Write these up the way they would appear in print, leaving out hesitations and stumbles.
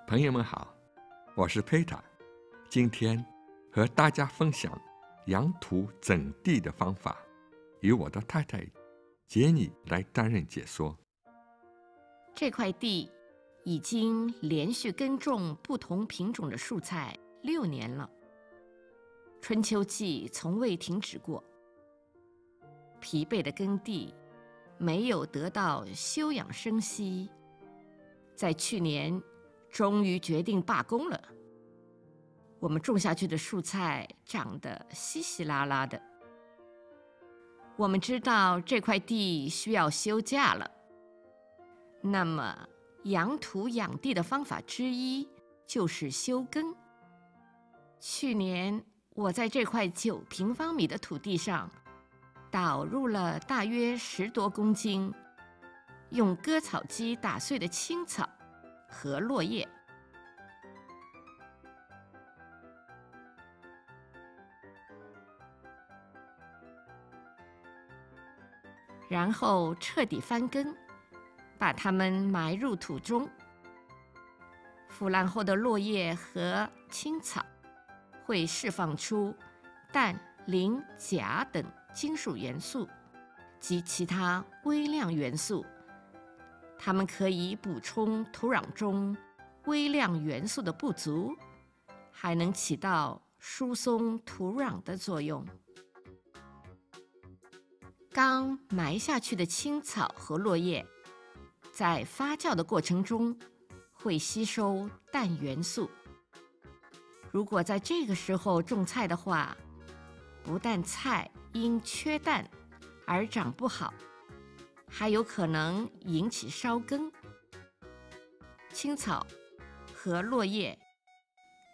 朋友们好，我是佩塔，今天和大家分享养土整地的方法，由我的太太杰尼来担任解说。这块地已经连续耕种不同品种的蔬菜6年了，春秋季从未停止过。疲惫的耕地没有得到休养生息，在去年终于决定罢工了。我们种下去的蔬菜长得稀稀拉拉的。我们知道这块地需要休假了，那么养土养地的方法之一就是休耕。去年我在这块9平方米的土地上导入了大约10多公斤用割草机打碎的青草和落叶。然后彻底翻耕，把它们埋入土中。腐烂后的落叶和青草会释放出氮、磷、钾等金属元素及其他微量元素，它们可以补充土壤中微量元素的不足，还能起到疏松土壤的作用。刚埋下去的青草和落叶，在发酵的过程中会吸收氮元素。如果在这个时候种菜的话，不但菜因缺氮而长不好，还有可能引起烧耕。青草和落叶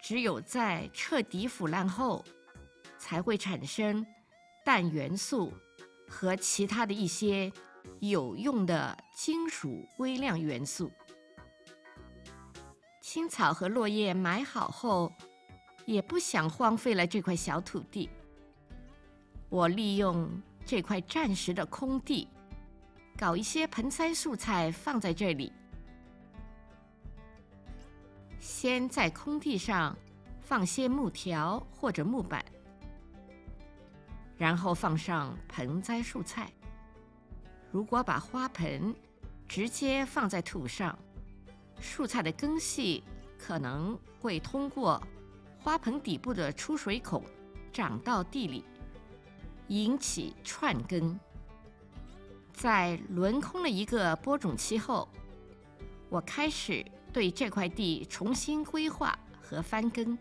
只有在彻底腐烂后，才会产生氮元素和其他的一些有用的金属微量元素。青草和落叶埋好后，也不想荒废了这块小土地。我利用这块暂时的空地，搞一些盆栽蔬菜放在这里。先在空地上放些木条或者木板，然后放上盆栽蔬菜。如果把花盆直接放在土上，蔬菜的根系可能会通过花盆底部的出水孔长到地里，引起串根。在轮空了一个播种期后，我开始对这块地重新规划和翻耕。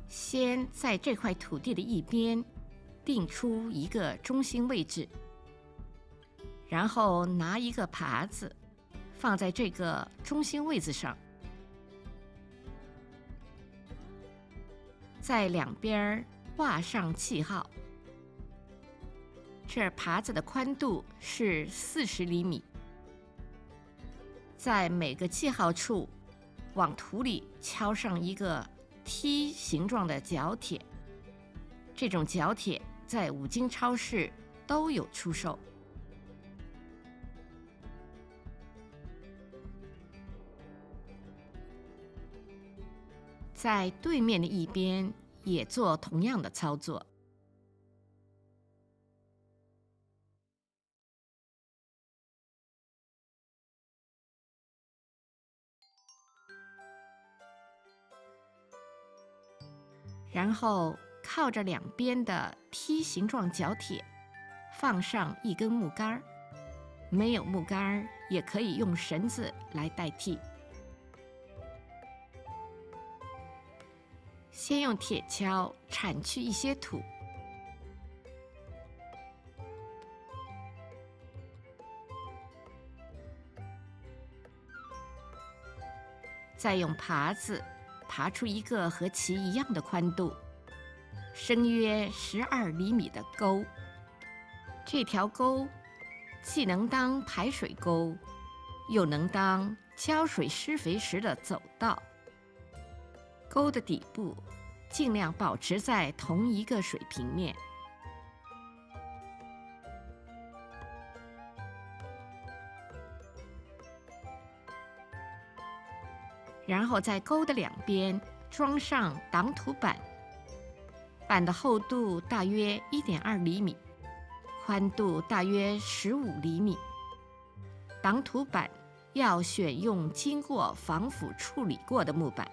先在这块土地的一边定出一个中心位置，然后拿一个耙子放在这个中心位置上，在两边画上记号。这耙子的宽度是40厘米，在每个记号处往土里敲上一个T 形状的角铁。这种角铁在五金超市都有出售。在对面的一边也做同样的操作。然后靠着两边的T 形状角铁放上一根木杆，没有木杆也可以用绳子来代替。先用铁锹铲去一些土，再用耙子耙出一个和其一样的宽度，深约12厘米的沟。这条沟既能当排水沟，又能当浇水施肥时的走道。沟的底部尽量保持在同一个水平面。然后在沟的两边装上挡土板，板的厚度大约1.2厘米，宽度大约15厘米。挡土板要选用经过防腐处理过的木板。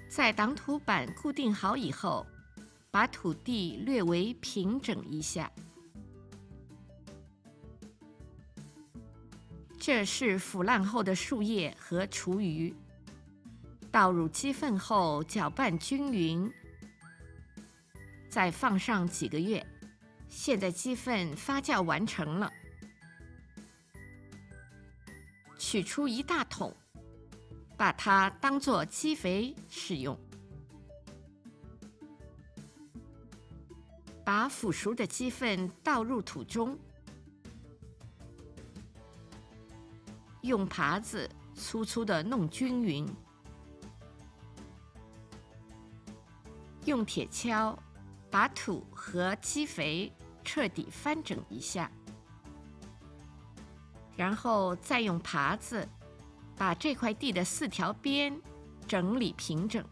在挡土板固定好以后，把土地略微平整一下。这是腐烂后的树叶和厨余。倒入鸡粪后搅拌均匀，再放上几个月。现在鸡粪发酵完成了，取出一大桶，把它当作鸡肥使用。把腐熟的鸡粪倒入土中，用耙子粗粗地弄均匀，用铁锹把土和鸡肥彻底翻整一下，然后再用耙子把这块地的4条边整理平整。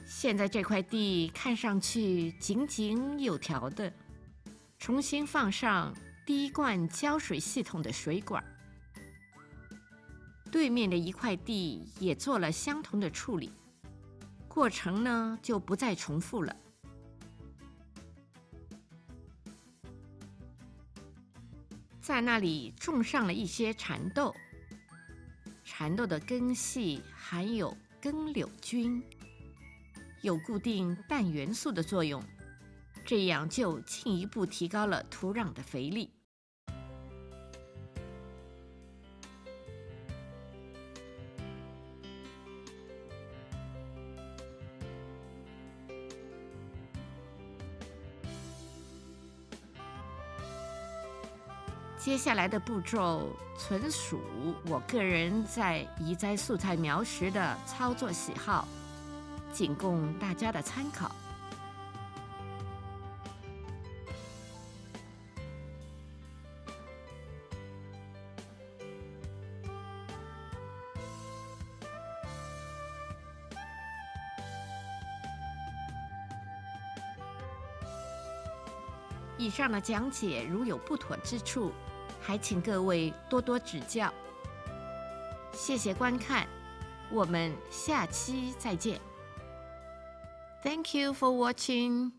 现在这块地看上去井井有条的，重新放上第一罐浇水系统的水管。对面的一块地也做了相同的处理，过程呢就不再重复了。在那里种上了一些蚕豆，蚕豆的根系含有根柳菌，有固定氮元素的作用，这样就进一步提高了土壤的肥力。接下来的步骤纯属我个人在移栽素菜苗时的操作喜好，仅供大家的参考。以上的讲解如有不妥之处，还请各位多多指教。谢谢观看，我们下期再见。Thank you for watching.